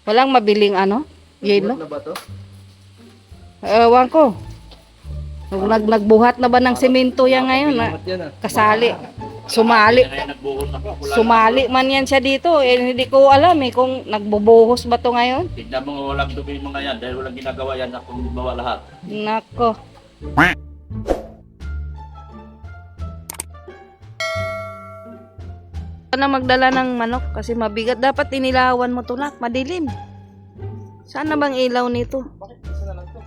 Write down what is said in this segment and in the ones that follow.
Walang mabiling ano? Yelo? Na ba to? Ewan ko. Nagbuhat na ba ng semento yan ngayon? Kasali. Sumali. Sumali man yan siya dito. Hindi ko alam kung nagbubuhos ba to ngayon. Tignan mo walang dumi mga yan dahil walang ginagawa yan na kung bawa lahat. Nako. Na magdala ng manok kasi mabigat. Dapat inilawan mo to, nak. Madilim. Saan na bang ilaw nito? Bakit isa na lang to?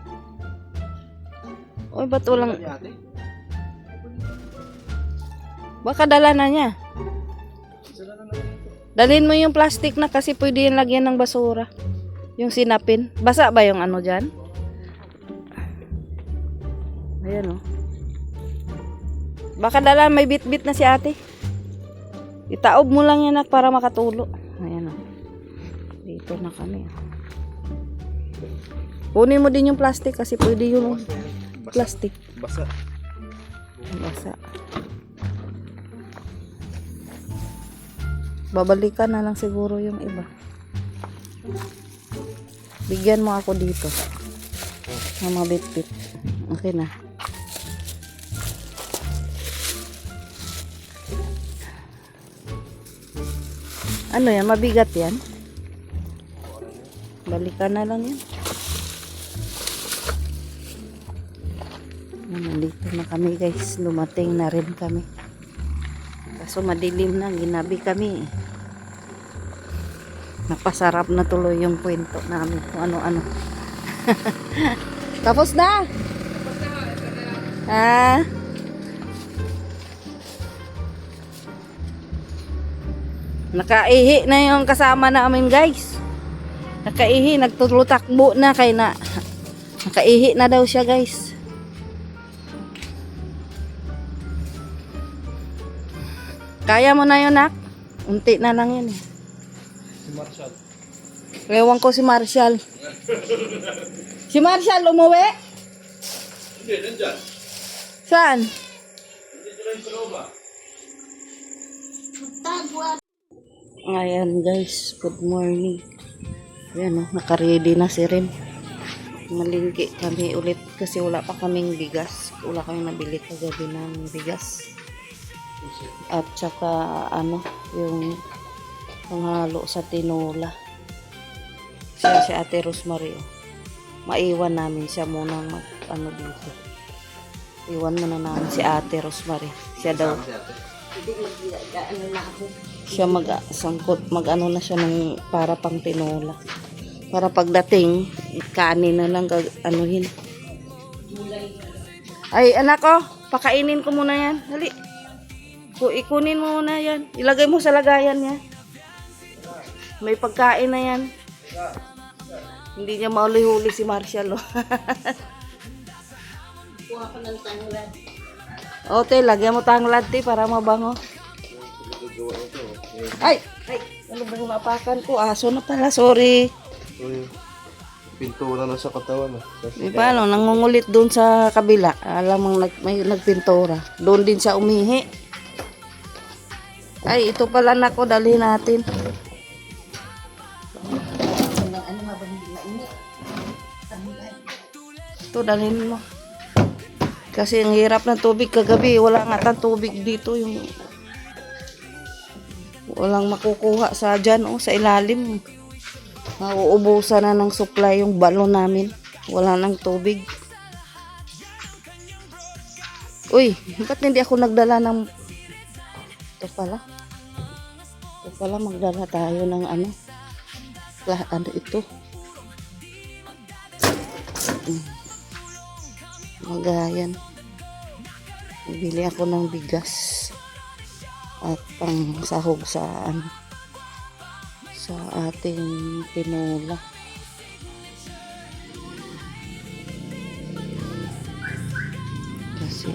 Oy, ba't walang... Ate? Baka dala na niya. Isa na lang ito. Dalhin mo yung plastic na kasi pwede yung lagyan ng basura. Yung sinapin. Basa ba yung ano dyan? Ayan o. Baka dala may bit-bit na si ate. Itaob mo lang yan nak para makatulo. Ayan o. Dito na kami. Kunin mo din yung plastic kasi pwede yung plastic. Basa. Basa. Babalikan na lang siguro yung iba. Bigyan mo ako dito. Ng mga bit-bit. Okay na. Ano yan? Mabigat yan? Balikan na lang yan. Nandito na kami guys. Lumating na rin kami. Kaso madilim na. Ginabi kami. Napasarap na tuloy yung kwento namin. Kung ano-ano. Tapos na! Ah. Nakaihi na yung kasama namin guys. Nakaihi. Nagtutakbo na kay na. Nakaihi na daw siya guys. Kaya mo na yun nak. Unti na lang yun eh. Si Marshall. Ewan ko si Marshall. Si Marshall umuwi? Hindi, nandyan. Saan? Dito lang sa loob ah. Ayan guys, good morning. Ayan nakaready na si Rim. Malingki kami ulit kasi wala pa kaming bigas. Wala kaming nabili kagabi ng bigas. At saka ano, yung panghalo sa tinola. Siya si Ate Rosemary. Maiwan namin siya muna mag ano dito. Iwan muna namin si Ate Rosemary. Siya daw. Siya mag-sangkot, mag-ano na siya ng para pang tinola. Para pagdating, kanin na lang anuhin. Ay, anak ko, pakainin ko muna yan. Dali. Ikunin mo muna yan. Ilagay mo sa lagayan niya. May pagkain na yan. Hindi niya mauli-huli si Marshall. Kuha ka ng tanglad. O, te, lagyan mo tanglad, te, para mabango. Ay! Ay! Ano ba yung mapakan ko? Aso na pala, sorry. Pintura na sa katawan. Di ba, no? Nangungulit doon sa kabila. Alam mong may nagpintura. Doon din siya umihi. Ay, ito pala na ko. Dalhin natin. Ito, dalhin mo. Kasi ang hirap ng tubig kagabi. Wala nga tang tubig dito. Yung walang makukuha sa dyan, sa ilalim. Nauubusan na ng supply yung balon namin. Wala nang tubig. Uy, ba't hindi ako nagdala ng... Ito pala. Ito pala, magdala tayo ng ano. Ano ito? Magayan. Bili ako ng bigas. At pang sahog sa ano. Sa ating tinola. Kasi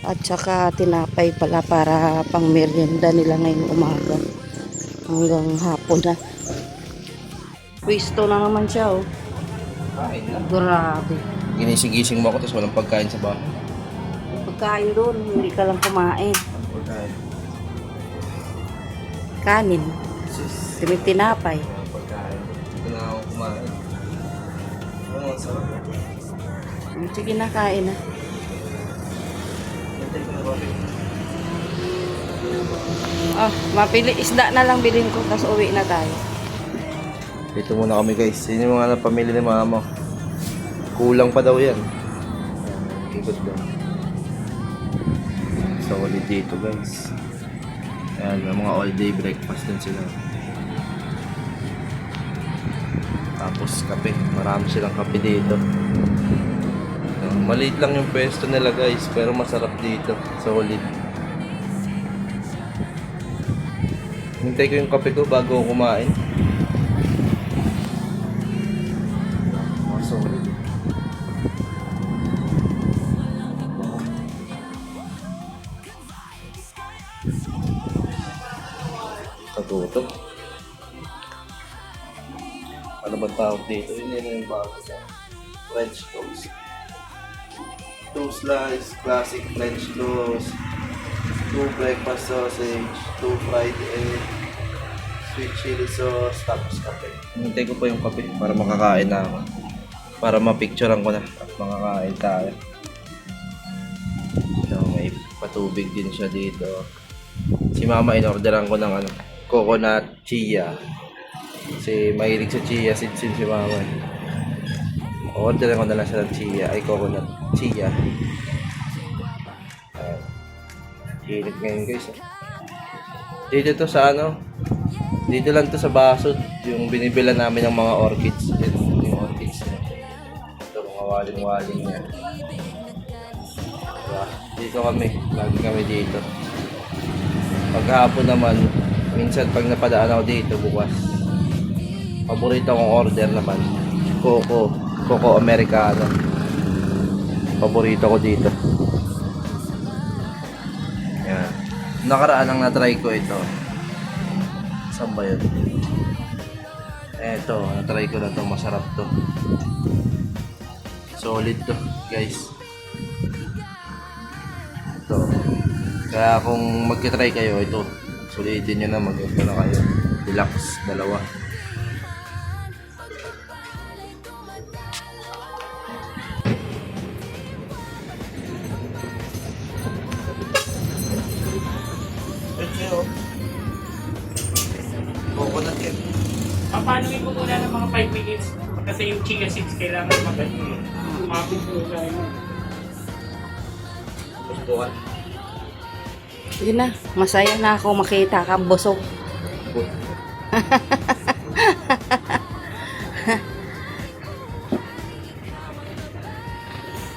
at saka tinapay pala para pang merienda nila ngayong umaga hanggang hapon na. Pwisto na naman siya Grabe. Ginising-gising mo ako tapos walang pagkain sa bahay. Pagkain doon, hindi ka lang kumain. Pagkain. Kanin. Tinapay. Pagkain. ang sarap. Sige na, kain na. Hintay ko na coffee. Oh, mapili. Isda na lang bilhin ko, tapos uwi na tayo. Dito muna kami guys. Yun yung mga pamilya ni mama. Kulang pa daw yan. Ikot daw. Solid dito guys. Ayan, may mga all day breakfast din sila. Tapos kape. Marami silang kape dito. Maliit lang yung pwesto nila guys. Pero masarap dito. Solid. Hintay ko yung kape ko bago ako kumain. Solid. Katuto. Ano ba tawag dito? Yun yun yung bago sa French toast. 2 slice, classic French toast. 2 breakfast sausage. 2 fried egg. Sweet chili sauce. Tapos kape. Hintay ko pa yung kape para makakain na ako. Para mapicturean ko na at makakain tayo. So, may patubig din siya dito. Si mama inorderan ko ng coconut chia. Kasi mahilig sa chia seeds si mama. Orderan ko na lang siya ng chia. Ay, coconut chia. Hilig ngayon guys. Dito to sa dito lang to sa Basod. Yung binibila namin ng mga orchids. Yung orchids na. Ito, mga waling-waling yan. Diba? Dito kami. Lagi kami dito. Paghapon naman, minsan pag napadaan ako dito bukas, paborito kong order naman, Coco Americano. Paborito ko dito. Yan. Nakaraan ang na-try ko ito. Saan ba yun? Eto, na-try ko na to. Masarap to. Solid to, guys. Ito. Kaya kung magkitry kayo, ito. Sulitin nyo na, mag-ito na kayo. Relax, dalawa. Coconut yan. Papanuin ko muna ng mga 5 minutes kasi yung chia seeds kailangan magano yun. Umapit ko sa Gustuhan. Sige na, masaya na ako makita ka, busog.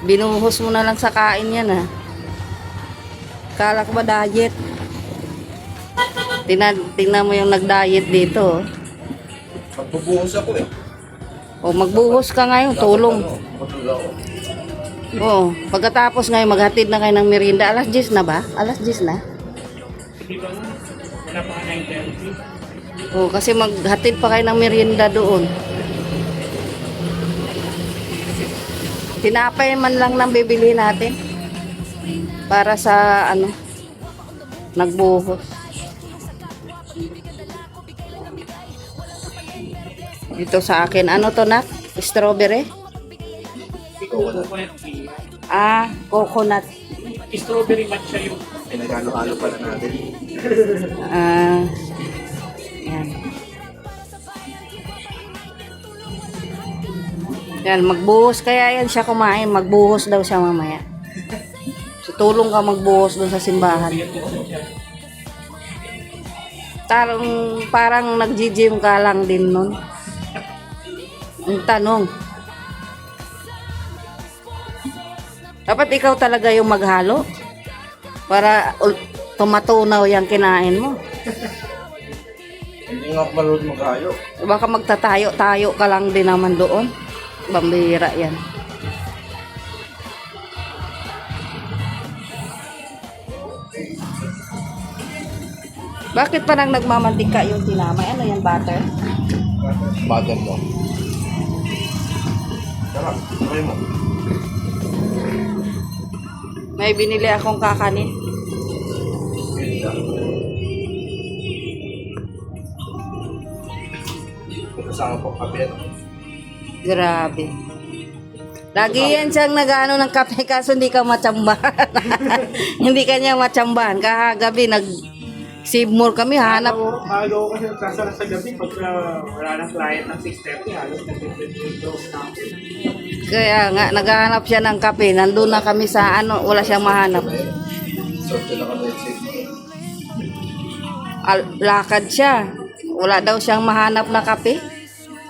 Binuhos mo na lang sa kain yan ha. Kala ko ba diet? Tingnan mo yung nag-diet dito. Magbubuhos ako eh. O magbuhos ka ngayon, tulong. Oo, pagkatapos ngayon maghatid na kayo ng merienda. Alas 10 na ba? Alas 10 na? Hindi ba? Wala pa ka 9:30. Oo, kasi maghatid pa kayo ng merienda doon. Tinapay man lang ng bibili natin. Para sa nagbuhos. Ito sa akin. Ano to, Nak? Strawberry? Coconut. Coconut. Strawberry matcha yung Pinagalo-halo pala natin. Yan. Yan, magbuhos kaya yan siya kumain. Magbuhos daw siya mamaya. So, tulong ka magbuhos doon sa simbahan. Parang nag-gym ka lang din nun. Ang tanong. Dapat ikaw talaga yung maghalo. Para tumatunaw yung kinain mo. Hindi nga marunong maghayo. Baka magtatayo-tayo ka lang din naman doon. Bambira yan. Bakit parang nagmamantika yung tinamay? Ano yan, butter? Butter mo. Sarap. Try mo. May binili akong kakanin. Kasama po kape. Grabe. Lagi yan siyang nag-ano ng kape kaso hindi ka matsambahan. Hindi ka niya matsambahan. Kahagabi nag-save more kami, hanap. Halo ko kasi nagsasara sa gabi pagka wala ng client ng 6:30, halos nag-close na ako. Kaya nga, naghahanap siya ng kape. Nandun na kami sa ano, wala siyang mahanap. So, sila ka na yung safe. Lakad siya. Wala daw siyang mahanap na kape.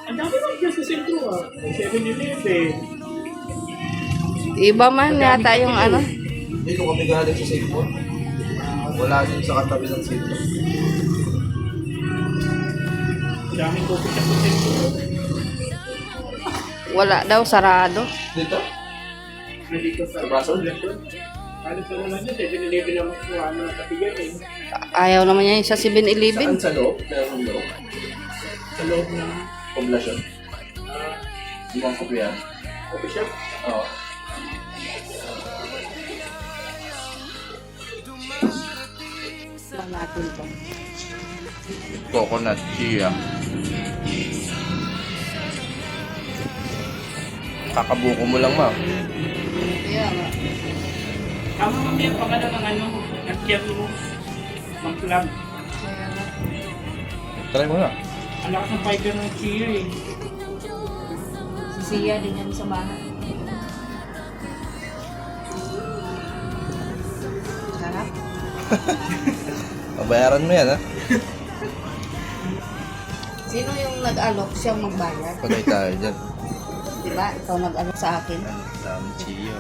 Ang dami lang dyan sa sentro ah. 7-Eleven. Iba man yata yung ano. Hindi ko kami galing sa safe mo. Wala din sa katabi ng safe mo. Ang daming coffee shop sa sentro. Wala daw, sarado. Dito? Nandito sa Baso? halos ano lang yun, 7-Eleven lang kung ano ang katigan eh. Ayaw naman niya yung sa 7-Eleven. Saan sa loob? Meron loob. Sa loob ng Poblasyon. ah, Hindi mo ang kupihan. coffee shop. Oo. Lang natin to. Coconut chia. Kakabuko mo lang, ma. Kaya nga. Tama mamaya pa ka ng ano, nag-care mo. Mag-club. Try mo na. Ang lakas ng fiber ng chia eh. Si Sia din yan sa bahay. Sarap. Pabayaran mo yan, ha? Sino yung nag-alok siyang magbayad? Pagay tayo dyan. Diba? Ikaw nag-alok sa akin. Dami chia.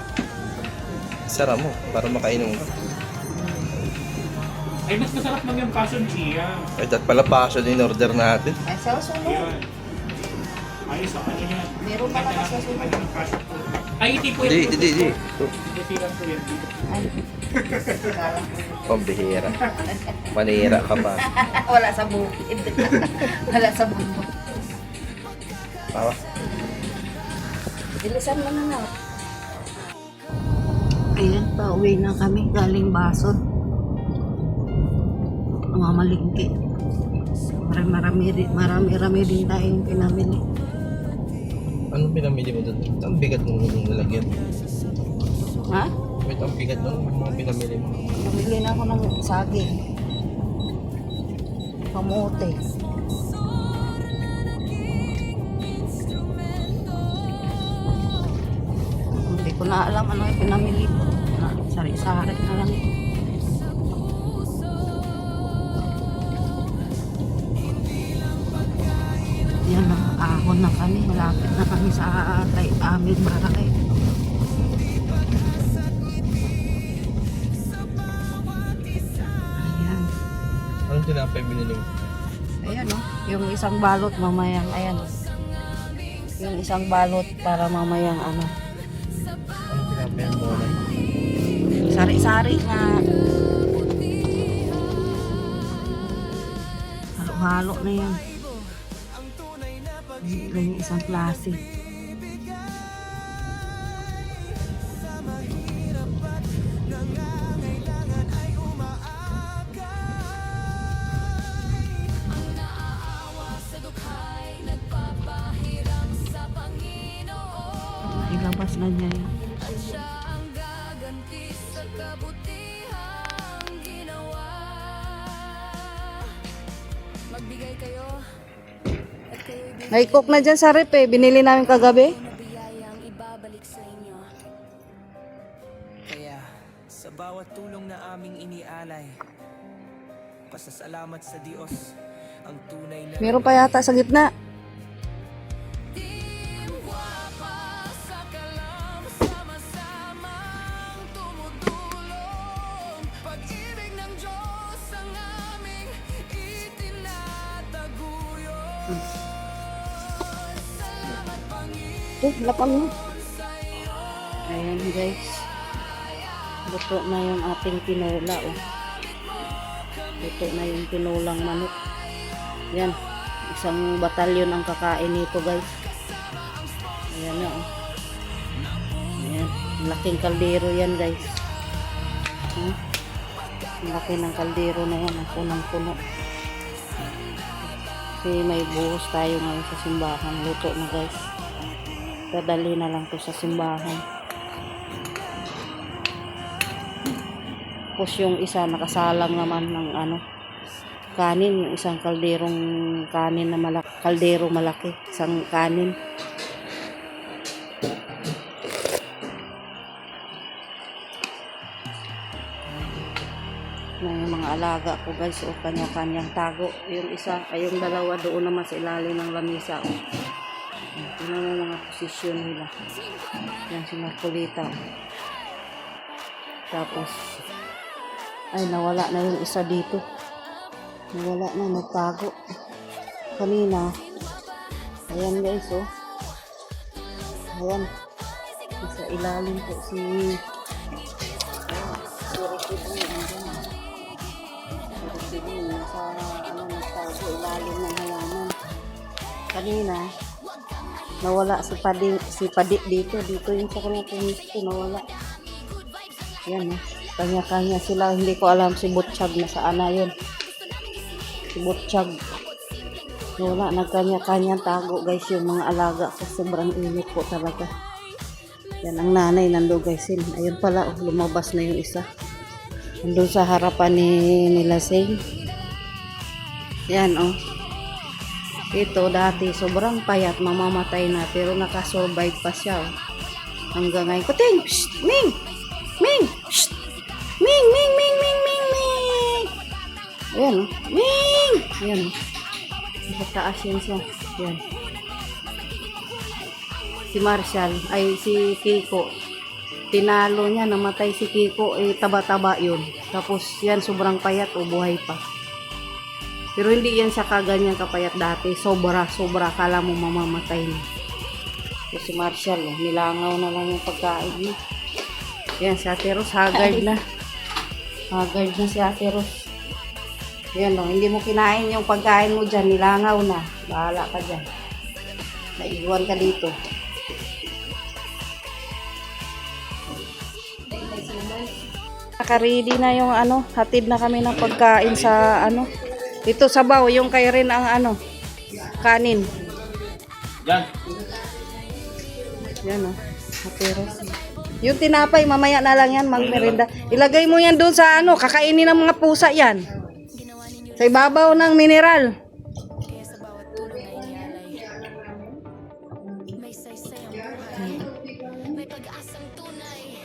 Sara mo, para makainom ka. Ay, mas masarap mag yung passion chia. Ay, dat pala passion in order natin. Ay, sa susunod. Yun. Ayos ang ano yan. Meron pa naman sa susunod. Ano yung passion fruit? Ay, hindi po Hindi, yung hindi, hindi. Hindi lang po yan. Ay. Sarap. Pambihira. Manira ka pa. Wala sa bukid. Wala sa bukid. Tawa. Bilisan mo na nga. Ayan, pauwi na kami galing Basod. Mamalingki. Marami din tayong pinamili. Anong pinamili mo doon? Ang bigat mo nung nalagyan. Ha? Wait, ang bigat mo nung mga pinamili mo. Namili na ako ng saging. Kamote. Hindi ko na alam ano yung pinamili ko. Sari-sari na lang. Yan, nakakahon na kami. Malapit na kami sa aming barakay. Ayan. Anong tinapay binili mo? Ayan o. Yung isang balot mamayang. Ayan o. Yung isang balot para mamayang ano. Anong tinapay ang muna? Sari-sari nga. Halo-halo na yan. Yung isang klase. Ilabas na niya yan. May cook na dyan sa rep eh. Binili namin kagabi. Kaya sa bawat tulong na aming inialay, pasasalamat sa Diyos ang tunay na Meron pa yata sa gitna. Lapang mo. Ayan guys. Luto na yung ating tinola. Oh. Luto na yung tinolang manok. Yan. Isang batalyon ang kakain nito guys. Ayan na. Oh. Ayan. Laking kaldero yan guys. Laki ng kaldero na yan. Punang-puno. Kasi may buhos tayo ngayon sa simbahan. Luto na guys. Dadali na lang to sa simbahan. Tapos yung isa nakasalang naman ng ano, kanin, yung isang kalderong kanin na malaki, kaldero malaki, isang kanin. Na yung mga alaga ko guys, o kanya-kanyang tago. Yung isa, ay yung dalawa doon naman sa ilalim ng lamisa. Tingnan mo mga posisyon nila. Yan si Marcolita. Tapos, ay nawala na yung isa dito. Nawala na, nagtago. Kanina, ayan guys, oh. Ayan. Sa ilalim po si nasa ano, nagtago ilalim ng halaman. Kanina, nawala si Padi dito yung sa kanya pumisto, nawala. Yan, kanya-kanya sila, hindi ko alam si Butchag na saan na yun. Si Butchag, wala, nagkanya-kanya tago guys yung mga alaga ko, sobrang init po talaga. Yan ang nanay nando guys, ayun pala, oh, lumabas na yung isa. Nandun sa harapan ni Lasing. Yan, oh. Ito dati sobrang payat, mamamatay na, pero nakasurvive pa siya, oh. Hanggang ngayon, kuting, psst, Ming! Ming! Psst! Ming! Ming! Ming! Ming! Ming! Ming! Ayan, oh. Ming! Ayan, oh. Nakataas yun siya. Ayan. Si Marshall, ay si Kiko. Tinalo niya, namatay si Kiko, taba-taba yun. Tapos yan, sobrang payat, o buhay pa. Pero hindi yan siya kaganyan kapayat dati. Sobra, kala mo mamamatay na. So, si Marshall, nilangaw na lang yung pagkain niya. Yan, si Ate Ros, haggard na. Haggard na si Ate Ros. Yan, hindi mo kinain yung pagkain mo dyan, nilangaw na. Bahala ka dyan. Naiwan ka dito. Naka-ready na yung ano, hatid na kami ng pagkain sa ano. Ito sabaw, yung kay Ren ang ano, kanin. Yan. Yan oh, hateros. Yung tinapay, mamaya na lang yan, magmerenda. Ilagay mo yan doon sa ano, kakainin ng mga pusa yan. Sa ibabaw ng mineral. Kaya sa bawat tulong na inialay, may saysay ang buhay, may pag-asang tunay.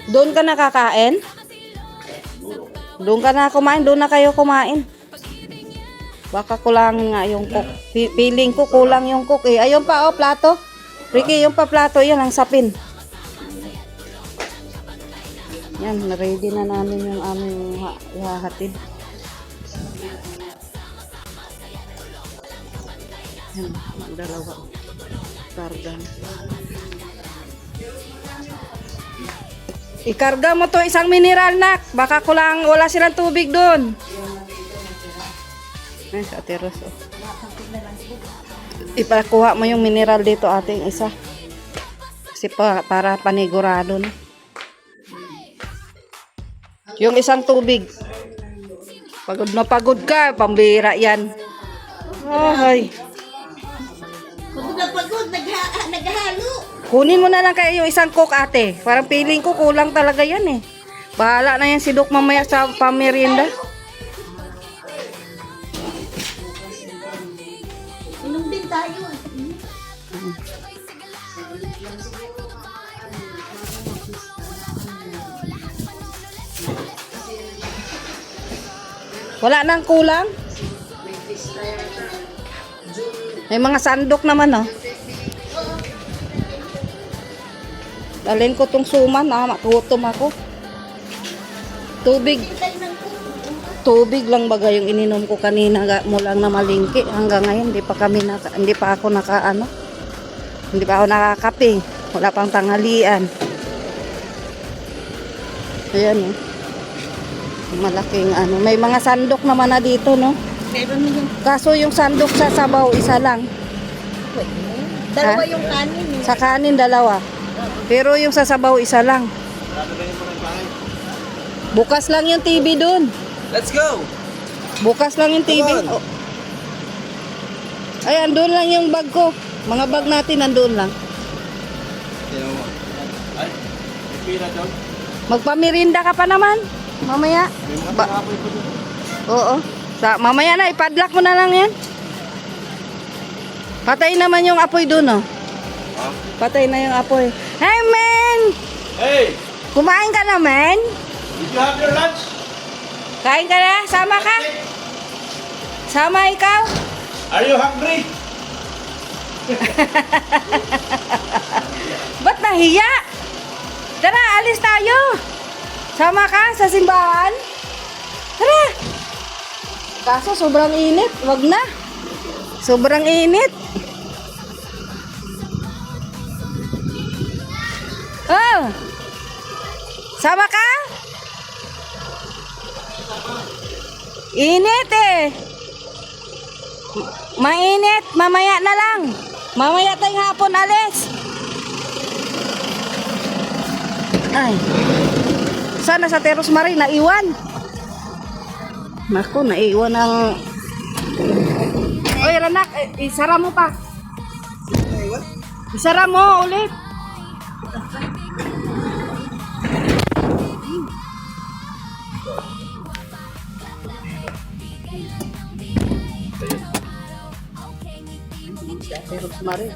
Doon ka nakakain? Doon ka na kumain, doon na kayo kumain. Baka kulang nga yung cook. Feeling ko kulang yung cook eh. Ayun pa oh, plato. Ricky, yung pa plato, yan ang sapin. Yan, ready na namin yung aming hahatid. Yan, dalawa. Karga na. Ikarga mo to isang mineral nak. Baka kulang, wala silang tubig doon. Ay, sa Ate Ros, oh. Ipakuha mo yung mineral dito ating isa. Kasi para panigurado na. Yung isang tubig. Pagod na pagod ka, pambira yan. Ay. Pagod na pagod, naghahalo. Kunin mo na lang kayo yung isang cook ate. Parang feeling ko kulang talaga yan eh. Bahala na yan si Doc mamaya sa pamerienda. Inom din tayo. Wala nang kulang. May mga sandok naman oh. Dalhin ko tong suman, matutom ako. Tubig lang baga yung ininom ko kanina mula na malingki hanggang ngayon hindi pa ako nakakape. Wala pang tanghalian. Ayan oh. Malaking ano, may mga sandok naman na dito no. Kaso yung sandok sa sabaw isa lang. Dalawa Ha? yung kanin. Sa kanin dalawa. Pero yung sa sabaw isa lang. Bukas lang yung TV dun. Let's go! Bukas lang yung TV. Come on. Oh. Ay, andun lang yung bag ko. Mga bag natin, andun lang. Tingnan mo. Ay, may pira doon. Magpamirinda ka pa naman. Mamaya. May mga Ba- tinapay pa doon. Oo. Mamaya na, ipadlock mo na lang yan. Patay naman yung apoy dun, oh. Ha? Patay na yung apoy. Hey, man! Hey! Kumain ka na, man? Did you have your lunch? Kain ka na? Sama ka? Sama ikaw? Are you hungry? Ba't nahiya? Tara, alis tayo. Sama ka sa simbahan? Tara. Kaso sobrang init. Wag na. Sobrang init. Oh. Sama ka? Init eh. Mainit. Mamaya na lang. Mamaya tayong hapon alis. Ay. Sana sa Teros Mari naiwan. Naku, naiwan ang... Oy, Ranak, isara mo pa. Isara mo ulit. Sa Teros Mari.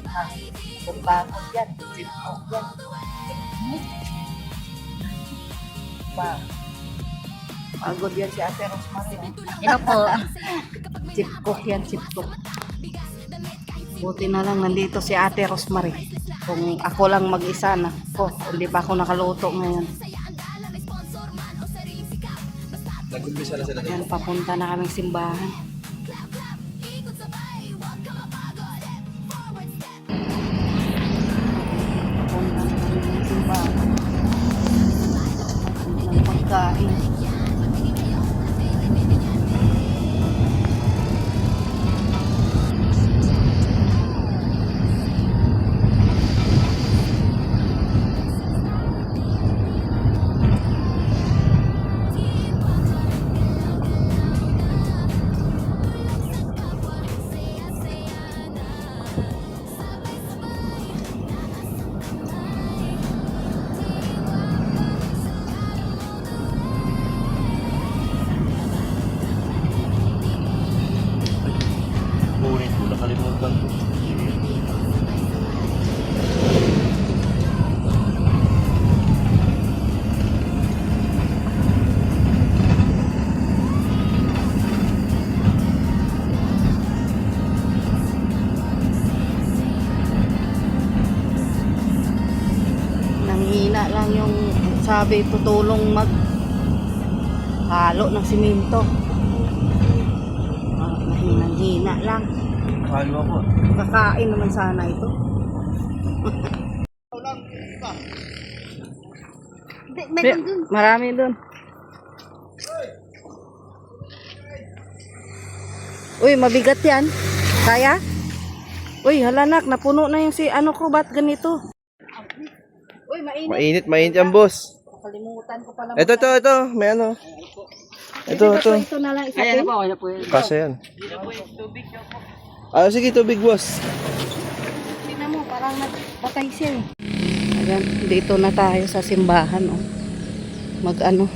Kung bakit yan. Sipok yan. Pa. Pagod yan si Ate Rosemary. Ito po. Sipkok yan, sipkok. Buti na lang nandito si Ate Rosemary. Kung ako lang mag-isa na. Hindi pa ako nakaluto ngayon. Nag-umpisa na sila dito. Yan, papunta na kaming simbahan. Papunta na kaming simbahan. Ng pagkain. Kunin ko, nakalimutan ko. Nanghina lang yung sabi tutulong mag halo ng simento. Nanghina lang. Kalo ako. Kakain naman sana ito. Marami dun. Uy, mabigat yan. Kaya? Uy, halanak, napuno na yung si ano ko, ba't ganito? Uy, mainit. Mainit yan, boss. Kalimutan ko pala. Ito. May ano. Ito. Ito na lang isa. Ayan na po. Kasi yan. Ah, sige, tubig, boss. Tingnan mo, parang nagpatay siya eh. Ayan, dito na tayo sa simbahan. Oh. Mag-ano.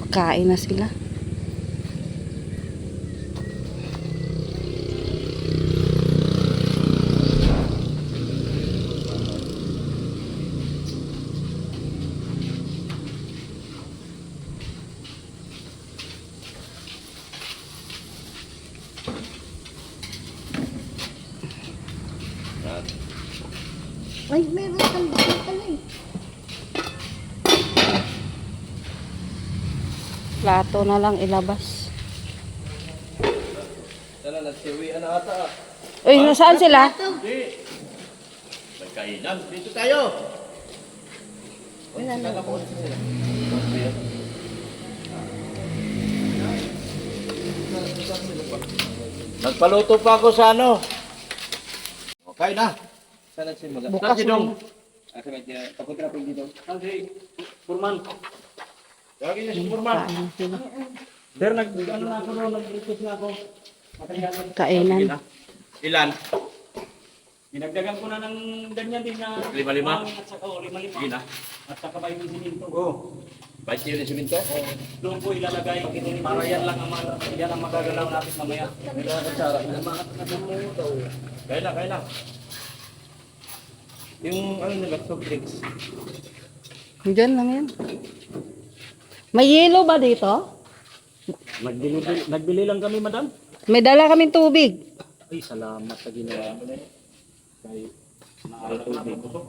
Kakain na sila. Ay, meron kang dito pala eh. Plato na lang ilabas. Tala, nagsiwian na ata. Uy, nasaan sila? Hindi. May kainan. Dito tayo. Wala na. Nagpaluto pa ako sa ano. Okay na. Saan nagsimula? Bukas Saan si Dong? mo. Papunta na po dito. Saan si Furman? Lagi niya si Purman. Kain sila. Sir, ano na ako noon, nag-request na ako. Kainan. Ilan? Dinagdagan ko na ng ganyan din na 5-5? at saka 5-5. Sige na. At saka ba yung sininto. Ba't yun yung siminto? Doon ko ilalagay para yan lang yan ang magagalaw natin mamaya. Kaya na. Yung ano nila, soft drinks. Diyan lang yan. May yelo ba dito? Nagbili lang kami, madam. May dala kaming tubig. Ay, salamat sa ginawa mo na yun.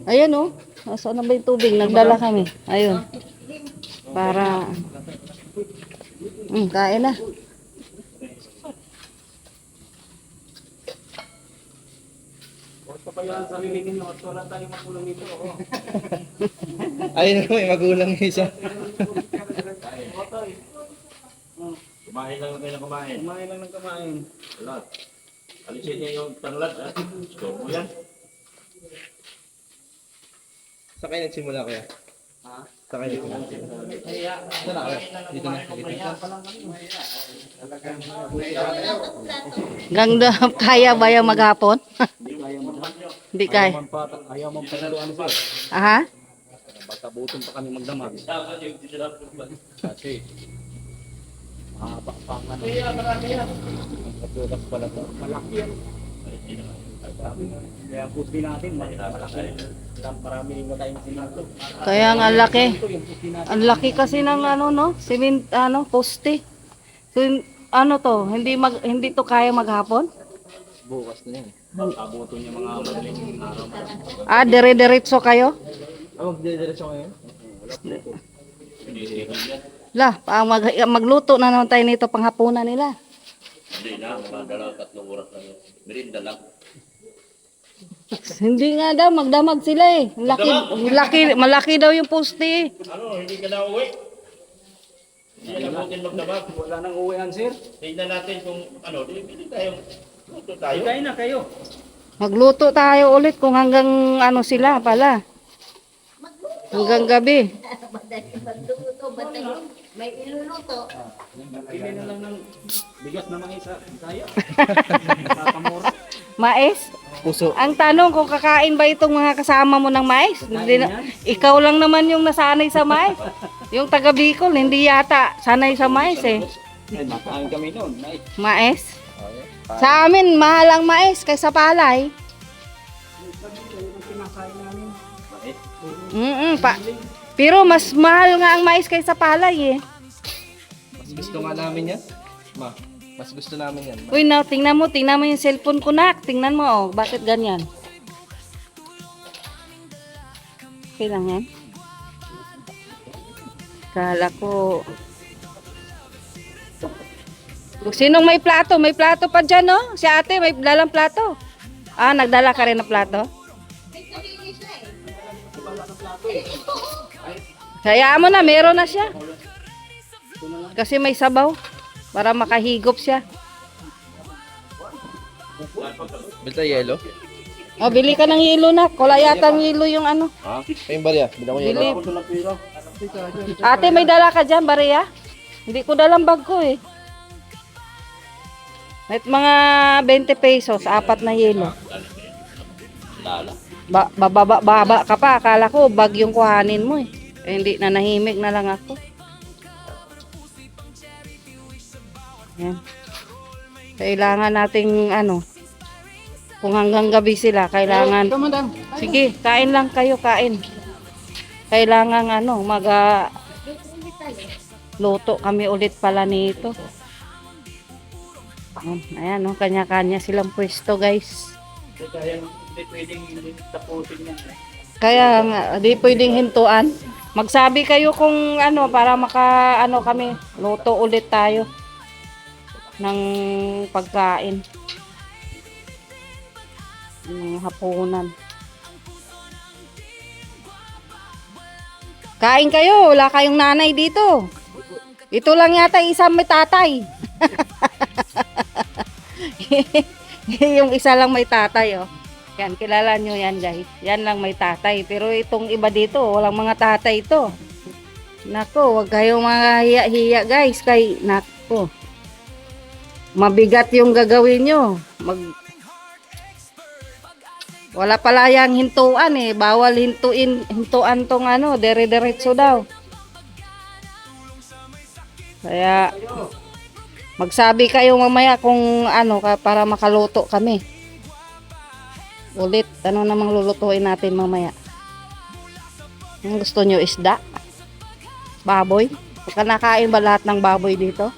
Ayan oh. Nasaan na ba yung tubig? Nagdala kami. Ayun. Para... kain na. Huwag pa yan sa lilingin nyo at wala tayong makulang nito. Ayun may magulang isa. Kumain lang kayo na kumain. Kumain lang ng kumain. Wala. Alisin niya yung tanglad. Gusto mo yan? Sa kayo nagsimula kaya? Ha? Sa kayo nagsimula? Kaya, Dito na kaya? Dito na. Ganda, kaya ba yung maghapon? Hindi kaya. Ayaw mo panaluan sir. Aha? Pagkabuton pa kami magdamag. Kasi, mahaba pa ang ano. Pagkabutas pala ito. Malaki yan. Kaya puti natin, malaki. Marami na tayong sinanto. Kaya nga laki. Ang laki kasi ng ano no, poste. So, ano to, hindi to kaya maghapon? Bukas na yan. Abuto niya mga madaling araw. Ah, dire-diretso kayo? Magdidiretso ngayon? La, magluto na naman tayo nito panghapunan nila. Hindi na. Mga 2-3 oras lang yun. Merinda lang. Hindi nga daw, magdamag sila eh. Malaki daw yung poste. Ano, hindi ka na uwi? Hindi na natin magdamag. Wala nang uwian sir. Tignan natin kung ano, hindi tayo. Luto tayo. Kain na kayo. Magluto tayo ulit kung hanggang ano sila pala. Hanggang gabi. Magluto, may iluluto. Pili na lang ng bigas na mga isa. Kaya. Kakamura. Mais? Puso. Ang tanong kung kakain ba itong mga kasama mo ng mais? Hindi na, ikaw lang naman yung nasanay sa mais. Yung taga Bicol, hindi yata sanay sa mais eh. Ay, makain kami noon. Mais? Sa amin, mahal ang mais kaysa palay. Pero mas mahal nga ang mais kaysa palay eh. Mas gusto nga namin yan. Mas gusto namin yan. Uy, tingnan mo yung cellphone ko nak. Tingnan mo, oh, bakit ganyan? Okay lang yan. Kala ko. Sinong may plato? May plato pa dyan, no? Si ate, may dalang plato. Ah, nagdala ka rin ng plato? Kaya mo na, meron na siya. Kasi may sabaw. Para makahigop siya. Bilta yelo? O, bili ka ng yelo na. Wala yata ng yelo yung ano. Ha? Ayun barya. Bila ko yelo. Bili. Ate, may dala ka dyan, Baria? Hindi ko dalang bag ko eh. May mga 20 pesos, 4 na yelo. Baba ka pa. Akala ko, bag yung kuhanin mo eh. Hindi na nahimik na lang ako. Yan. Kailangan nating ano, kung hanggang gabi sila, kailangan. Sige, kain lang kayo, kain. Kailangan ano, luto kami ulit pala nito. Ayan, no, kanya-kanya silang pwesto, guys. Kaya hindi pwedeng tapusin yan. Kaya nga, di pwedeng hintuan. Magsabi kayo kung ano, para kami, luto ulit tayo ng pagkain. Ng hapunan. Kain kayo, wala kayong nanay dito. Ito lang yata isang may tatay. Yung isa lang may tatay, oh. Yan, kilala nyo yan, guys. Yan lang may tatay. Pero itong iba dito, walang mga tatay ito. Nako, wag kayong mga hiya-hiya guys. Kay, nako. Mabigat yung gagawin nyo. Wala pala yang hintuan eh. Bawal hintuan tong ano, dire-diretso daw. Kaya, magsabi kayo mamaya kung ano, para makaluto kami. Ulit, ano namang lulutuin natin mamaya? Ang gusto nyo isda? Baboy? Baka nakain ba lahat ng baboy dito?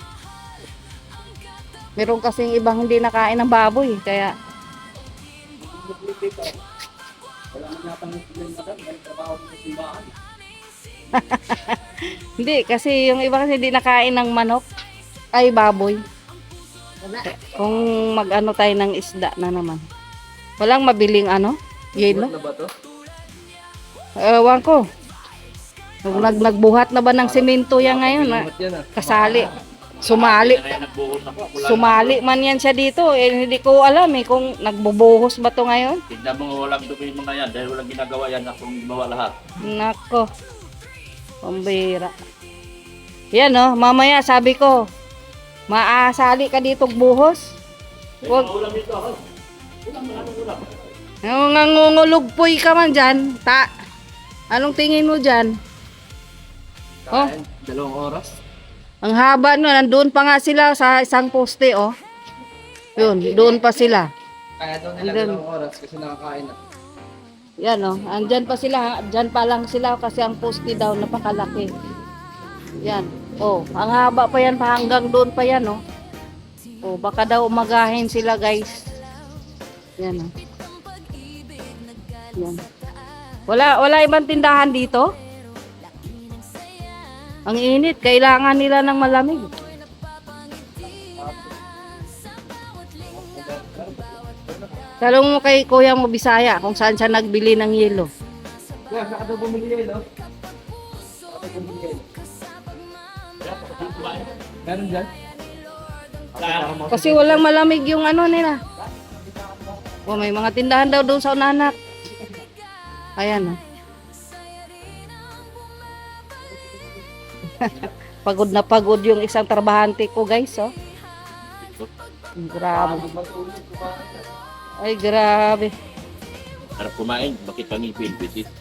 Meron kasing ibang hindi nakain ng baboy, kaya hindi, kasi yung iba kasi hindi nakain ng manok ay baboy. Kung mag-ano tayo ng isda na naman. Walang mabiling ano? Yelo? Ano ba to? Ewan ko. Nagbuhat na ba ng semento yan ngayon? Yan ah. Kasali. Sumali. Kaya nagbuhos ako. Sumali man yan siya dito. Eh, hindi ko alam eh kung nagbubuhos ba to ngayon. Tignan mo walang dumi yung mga yan dahil walang ginagawa yan akong gumawa lahat. Nako. Pambira. Yan oh, mamaya sabi ko, maasali ka dito buhos. Wag. Ulam ito ako. Ulam. Nangungulugpoy ka man dyan. Anong tingin mo dyan? Oh, Kain, 2 oras. ang haba no, nandun pa nga sila sa isang poste, oh. Yun, doon pa sila. Kaya daw nila Andun. 2 oras kasi nakakain na. Yan, oh. Andyan pa sila. Dyan pa lang sila kasi ang poste daw napakalaki. Yan. Oh, ang haba pa yan pa hanggang doon pa yan, oh. Oh, baka daw umagahin sila, guys. Yan, oh. Yan. Wala ibang tindahan dito? Ang init, kailangan nila ng malamig. Talong mo kay Kuya mo Bisaya kung saan siya nagbili ng yelo. Kaya saka daw bumili yelo. Saka daw bumili yelo. Meron dyan? Kasi walang malamig yung ano nila. Oh, may mga tindahan daw doon sa unanak. Ayan, oh. Pagod na pagod yung isang trabahante ko, guys, oh. Grabe. Ay, grabe. Harap kumain, bakit kami pilpisit?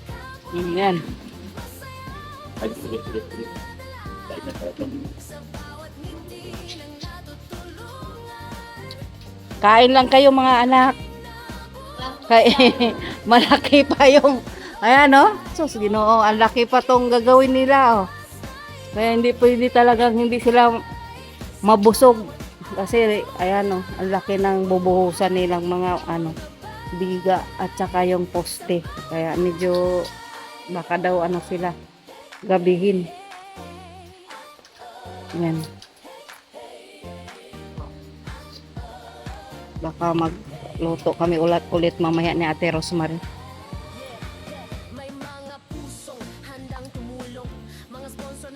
Yan. Ay, sige. Dahil na tayo. Kain lang kayo mga anak. Malaki pa yung, ayan, oh. Sus, Ginoo, ang laki pa tong gagawin nila, oh. Kaya hindi pwede talagang hindi sila mabusog. Kasi, ayan, oh, ang laki ng bubuhusan nilang mga, ano, biga at saka yung poste. Kaya medyo, baka daw, ano sila, gabihin. Ayan. Baka magluto kami ulit mamaya ni Ate Rosemary.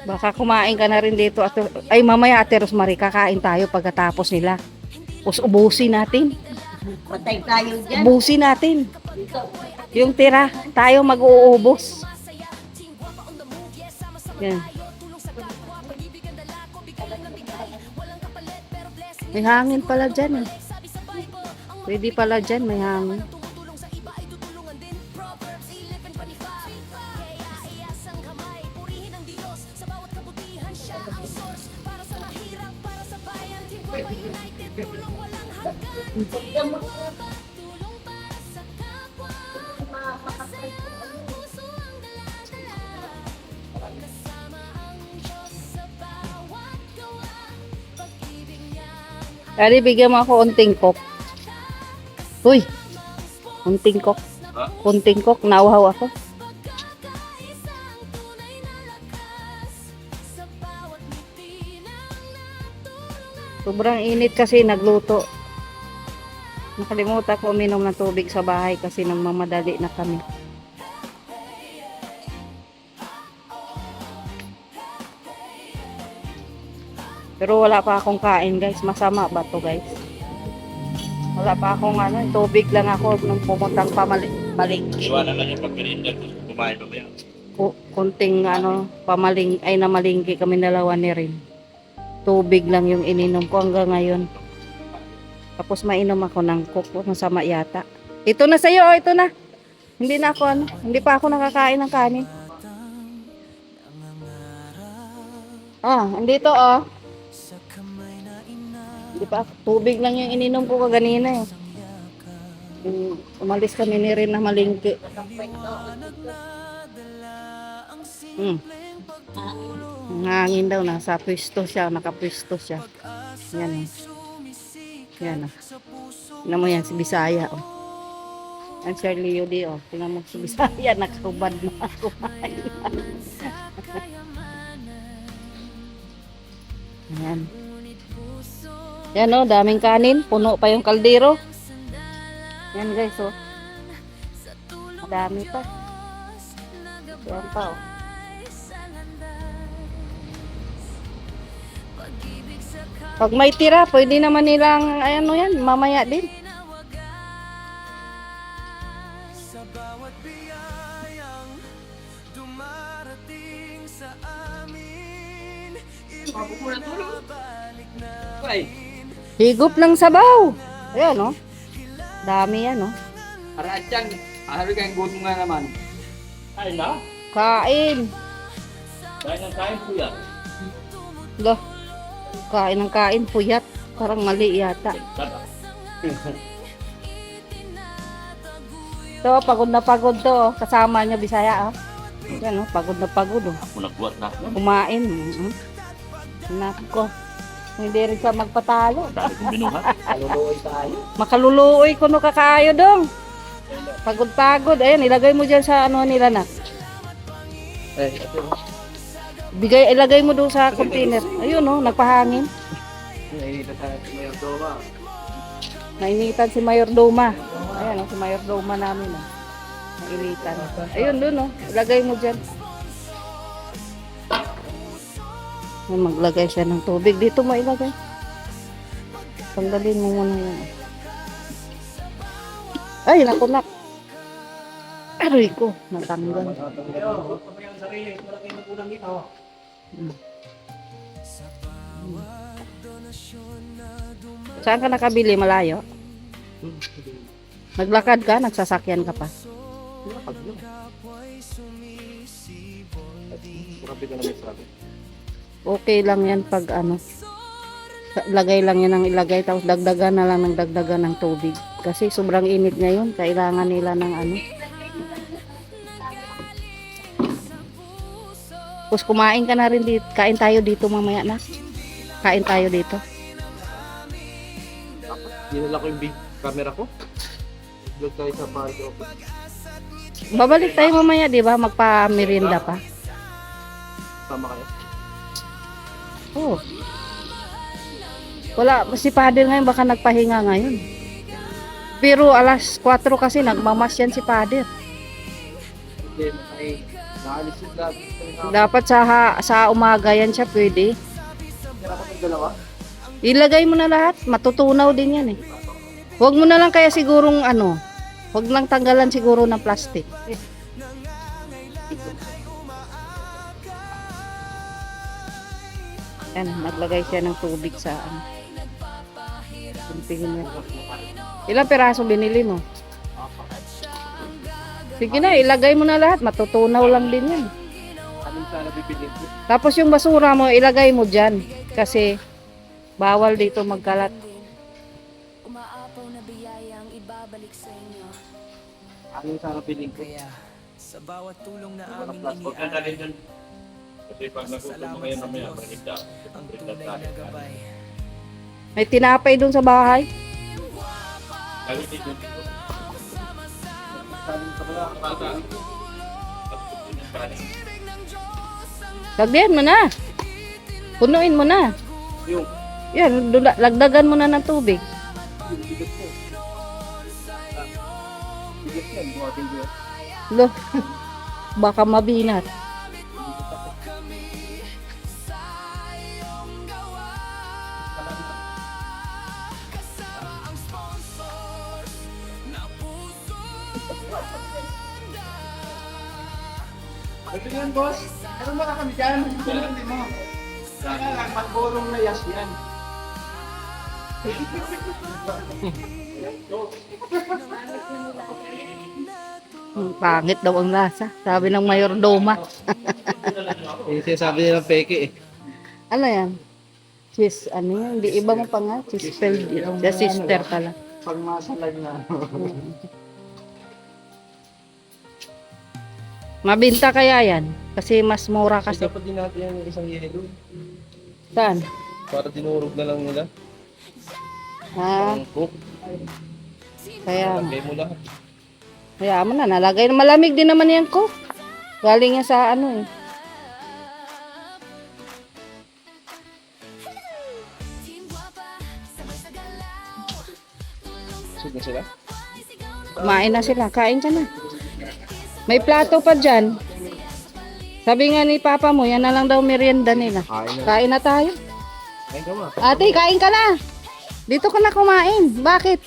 Baka kumain ka na rin dito. Ay, mamaya Ate Rosemary, kakain tayo pagkatapos nila. Tapos ubusin natin. Patay tayo dyan. Ubusin natin. Yung tira, tayo mag-uubos. Yan. May hangin pala dyan, eh. Pwede pala dyan, may hangin. Kali, bigyan mo ako unting kok. Uy, unting kok. Ha? Unting kok, nauhaw ako. Sobrang init kasi nagluto. Nakalimutan ko uminom ng tubig sa bahay kasi nang mamadali na kami. Pero wala pa akong kain, guys. Masama ba to, guys? Wala pa akong ano, tubig lang ako nung pumuntang pamalingki. Iwanan lang yung pagmerienda, kumain mamaya. Kunting pamaling ay namalingki kami dalawa ni Rin. Tubig lang yung ininom ko hanggang ngayon. Tapos mainom ako ng coke, masama yata. Ito na sa'yo, oh, ito na. Hindi na ako hindi pa ako nakakain ng kanin. Andito oh. Hindi pa, tubig lang yung ininom ko kaganina eh. Umalis kami ni Rin na malingki. Hangin daw, nasa pwesto siya, nakapwesto siya. Yan oh. Yan oh. Tingnan mo yan, si Bisaya oh. Ang Shirley Yudi oh. Tingnan mo si Bisaya, nakahubad na ako. Yan. Yan oh, daming kanin. Puno pa yung kaldero. Yan guys oh. Madami pa. Yan pa oh. Pag may tira, pwede naman nilang yan, mamaya din. Sa bawat biyayang dumarating sa amin, ibinabalik namin. Higop ng sabaw. Ayan oh. Dami yan oh. Para atyan, ahari kayong gutom nga naman. Ay na? Kain. Dahil ng kain po yan. Loh. Kain ng kain, puyat. Parang mali yata. To, pagod na pagod to. Oh. Kasama niya Bisaya. Oh. Yan, oh, pagod na pagod. Oh. Ako nagbuhat na. Kumain. Nako. Hindi rin siya magpatalo. Dahil kong binuhat. Kaluluoy tayo. Makaluluoy ko no kakaayo dong. Pagod-pagod. Ayan, ilagay mo dyan sa nila na. Ilagay mo doon sa container. Ayun oh, nagpahangin. Nainitan si Mayordoma. Ayan oh, si Mayordoma namin oh. Nainitan. Ayun doon oh, ilagay mo dyan. Maglagay siya ng tubig. Dito mo ilagay. Tanggalin mo muna yan. Ay, nakunak. Aroy ko, natanggal. Saan ka nakabili? Malayo? Naglakad ka? Nagsasakyan ka pa? Okay lang yan pag lagay lang yan ng ilagay tapos dagdagan na lang ng dagdagan ng tubig. Kasi sobrang init ngayon. Kailangan nila ng Tapos kumain ka na rin dito. Kain tayo dito mamaya na. Kain tayo dito. Dinala ko yung big camera ko. Vlog tayo sa party. Babalik tayo mamaya, di ba? Magpa-merienda pa. Tama kayo. Oh. Wala, si Padre ngayon baka nagpahinga ngayon. Pero alas 4 kasi nagmamas yan si Padre. Hindi, may naalis yung lagi. Dapat sa umaga yan siya pwede. Kaya ako ng dalawa. Ilagay mo na lahat, matutunaw din yan eh. Huwag mo na lang kaya sigurong huwag lang tanggalan siguro ng plastic. Yan, naglagay siya ng tubig sa Tingin niya. Ilang peraso binili mo? Sige na, ilagay mo na lahat. Matutunaw lang din yan. Anong sana bibili ko? Tapos yung basura mo, ilagay mo dyan. Kasi bawal dito magkalat. Umaapaw na biyayang ibabalik sa inyo. Anong sana bilhin ko? Sa bawat tulong na aming Huwag ka na rin dun. Kasi pag nagutom mo kayo mamaya, maligda. ang tunay na gabay. May tinapay dun sa bahay. Galitin yun dito. Lagyan mo na. Punuin mo na. Yung Yan, lagdagan mo na ng tubig. bigat ko. Bigat yan, buhatin ko yan. Loh, baka mabinat. Ito yan, boss. Ano mga kami dyan? Hindi mo. Kaya lang, pagborong na yas yan. Pangit daw ang lasa. Sabi ng mayordoma. Yung sinasabi nilang peke eh. Ano yan? Cheese, ano yan? Hindi iba mo pa nga. Cheese filled. The sister pala. Pag masalag na. Mabinta kaya yan? Kasi mas mura kasi. Dapat din natin yan isang yelo. Saan? Para dinurog na lang nila. Ha? Ang cook. Kaya, Lagay mo lahat. kaya mo na. Nalagay. Malamig din naman yan ko. Galing yan sa ano eh. Sige sila. Kumain na sila. Kain ka na. May plato pa dyan. Sabi nga ni Papa mo, yan na lang daw merienda nila. Kain na tayo. Ayun ka ma. Ate, kain ka na. Dito ka na kumain. Bakit?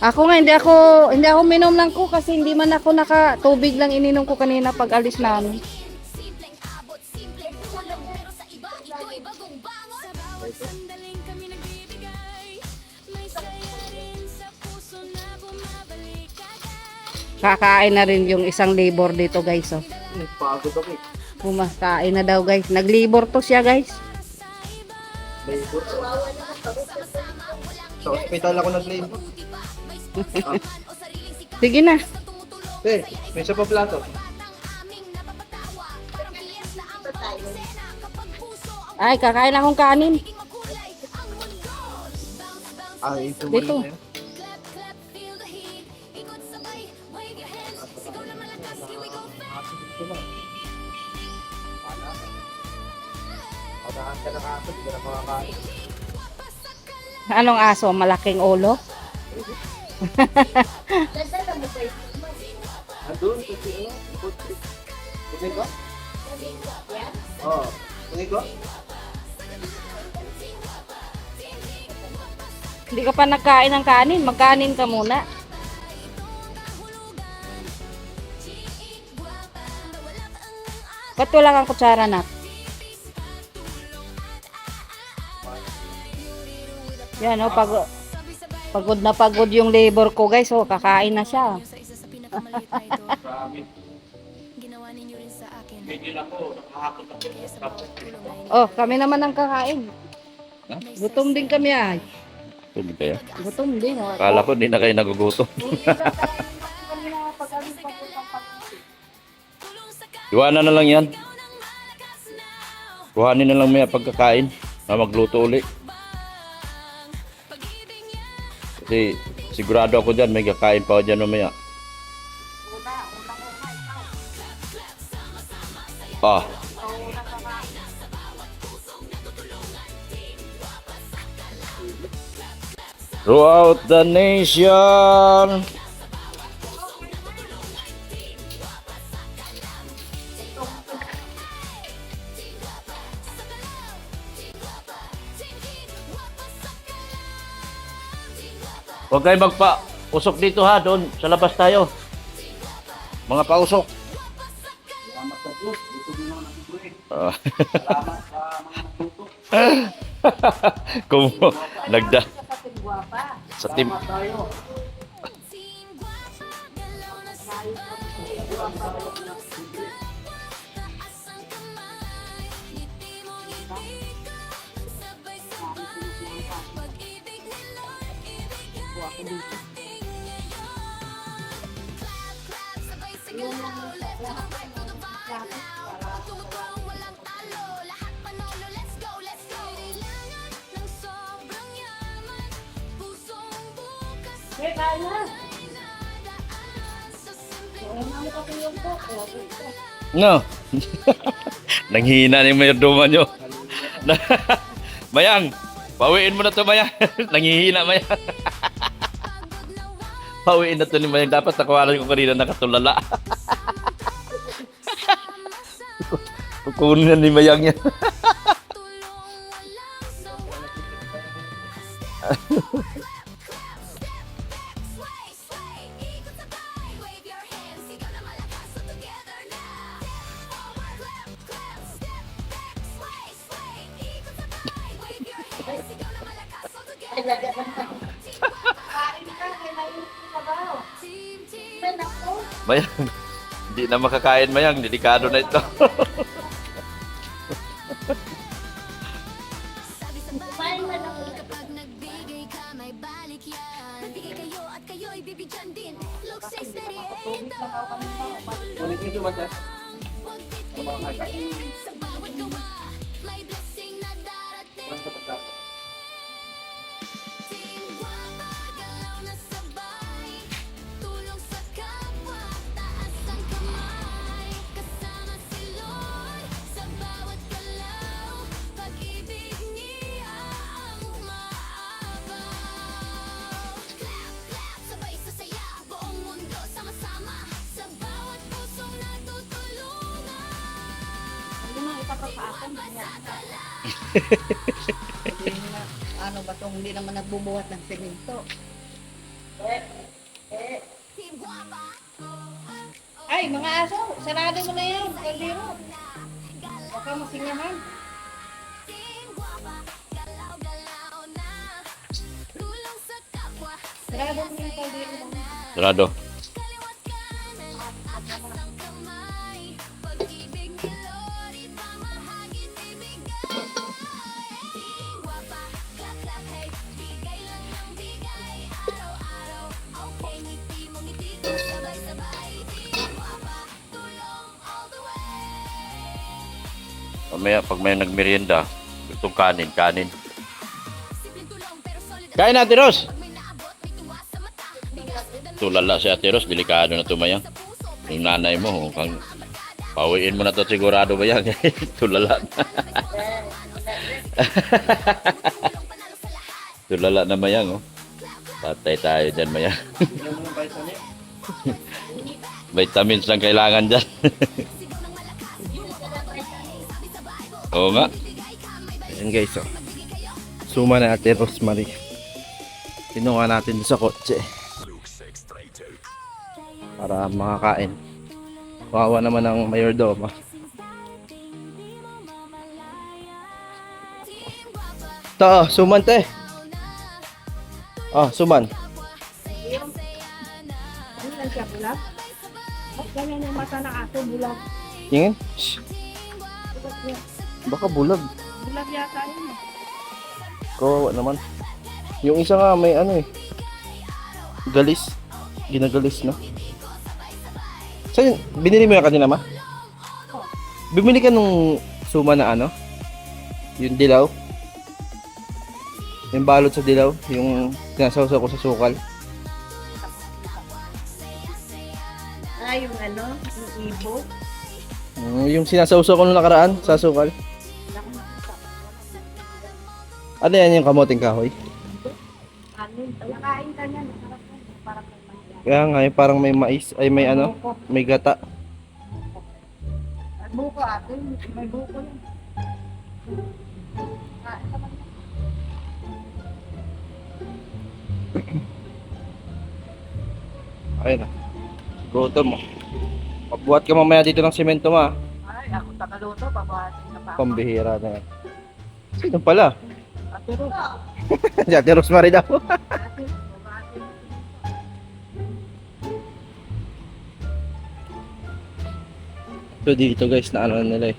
Ako nga, hindi ako minom ng ko kasi hindi man ako tubig lang ininom ko kanina pag alis namin. Kakain na rin yung isang labor dito guys. Oh. Nagpagod ako eh. Kumakain na daw guys. Naglibor to siya guys. Labor. Sa hospital ako nag-labor. Sige na. Eh, may isa pa plato. Ay, kakain akong kanin. Ay, ito Dito. na yun. Anong aso? Malaking ulo? Andun, kasi ano? Kunin ko? Oo. Kunin ko? Hindi ka pa nagkain ng kanin. Magkanin ka muna. Ba't wala kang kutsara na? Yan o, pagod na pagod yung labor ko guys. O, kakain na siya. Sa isa sa pinakamaliit na ito, Grabe. ginawa ninyo rin sa akin. Medyo ako, nakahakot ako. Kaya sa bawat tulong na ini- Oh, kami naman ang kakain. Gutom din kami ay. Pwede kaya? Gutom din. Oh. Akala ko hindi na kayo nagugutom. Iwanan na lang yan. Kuhanin na lang maya pagkakain. Na magluto uli. Kasi sigurado ako dyan, may kakain pa ako dyan mamaya. Ah. Throughout the nation. Huwag kayo magpa-usok dito ha, doon sa labas tayo. Mga pausok. Ah. Kung nagda sa team. No. Nanghihina ni mayordoma nyo. Mayang, pawiin mo na to Mayang. Nanghihina Mayang. Pawiin na to ni Mayang. Dapat nakawalan ko kanina nakatulala. Kukunin na ni Mayang yan. Mayang, hindi na makakain mayang, delikado na ito. Kapag nagbigay ka, may balik yan. Bigay kayo at kayo'y bibigyan din. Look 68 sa bawat gawa, may blessing na darating. Team Guapa, galaw na sabay. Tulong sa kapwa, taas ang kamay. Kasama si Lord sa bawat galaw. Pag-ibig niya ang umaabaw. Clap, clap, sabay sa saya. Buong mundo sama-sama. Sa bawat pusong natutulungan. Ano ba tong hindi naman nagbubuhat ng semento? Team Guapa, Ay, mga aso, sarado mo na yan. Kaldero. Baka masingahan. Team Guapa, galaw-galaw na. Tulong sa kapwa, Sarado mo yung kaldero. Sarado. kaliwat kanan at atas ang kamay. Pag-ibig ni Lord, ipamahagi, ibigay. Team Guapa, clap, clap, hey. Bigay lang ng bigay, araw-araw. Okay, ngiti mo, ngiti ko, sabay-sabay. Team Guapa, tulong all the way. Mamaya, pag may nagmerienda, gustong kanin. Simpleng tulong pero solid. Kain natin, Ros! Pag may naabot, may tuwa sa mata. Bigas na dami Tulala si Ate Ros, delikado na tumayang. sa puso. Yung nanay mo, kang pauwiin mo na to sigurado ba yan? Tulala na. Tulala na mayang, oh. Patay tayo dyan, mayang. Vitamins lang kailangan dyan. Oo nga. Ayan guys, oh. Suma na Ate Rosemary. Kinuha natin doon sa kotse. Para makakain. Kawawa naman ang mayordomo. Ito, oh, suman te. Oh, suman. Ano lang siya, bulag? Ba't ganyan yung mata ng aso, bulag? Tingin. Shh. Baka bulag. Bulag yata yun. Kawawa naman. Yung isa nga may ano eh. Galis. Ginagalis na. Saan? Binili mo yung kanina ma? Bumili ka nung suma na ano? Yung dilaw? Yung balot sa dilaw? Yung sinasawsaw ko sa sukal? Ah, yung ano, yung ibo. Yung sinasawsaw ko nung nakaraan sa sukal? Ano yan yung kamoting kahoy? Ano, nakain ka niya, masarap yan. Parang may mangga. Kaya nga yung parang may mais, ay may ano, may gata. May buko ate, may buko yan. Kain ka man yan. Ayun na. Gutom mo. Pagbuhat ka mamaya dito ng semento ma. Ay, ako tagaluto, pabahasin na pa ako. Pambihira na yan. Sino pala? Ate Ros. Si Ate Rosemary daw. Ate, pabahasin. So dito guys, na ano nila eh.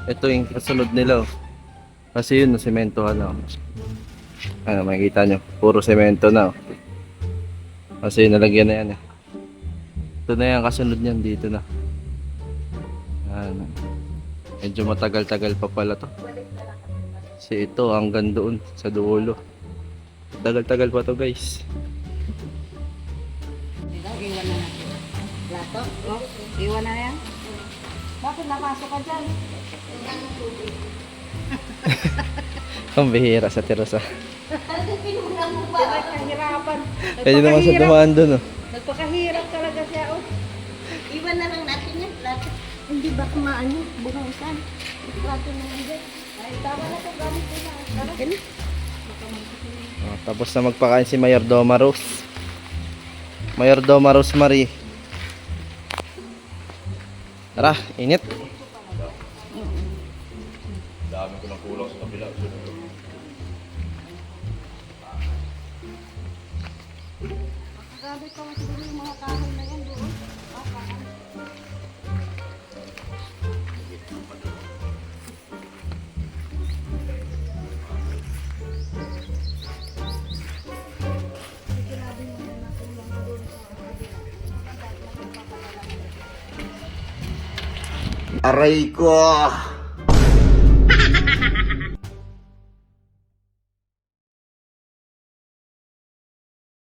Ito yung kasunod nila oh. Kasi yun, nasementohan na oh. Ano, makikita nyo. Puro semento na oh. Kasi nalagyan na yan eh. Ito na yung kasunod niyan, dito na. Ano. Medyo matagal-tagal pa pala to. Kasi ito hanggang doon sa dulo. Tagal-tagal pa to guys. Iwan na natin. Plato? Oh, iwan na yan. Bakit napasok ka dyan? Ang bihira sa Terosa. Nagpakahirapan. Kaya naman sa dumaan doon oh. Nagpakahirap talaga siya, oh. Iwan na lang natin yan, plato. Hindi ba kumaan yun? Bukasan. Plato na lang dyan. Ay, tama na kung gamit ko na. Tara. Oh, tapos na magpakain si Mayordoma Rose. Mayordoma Rosemary. Tara, init. Dami ko ng kulang sa kabila. Grabe pa nga siguro yung mga kahoy na yan doon. Aray ko!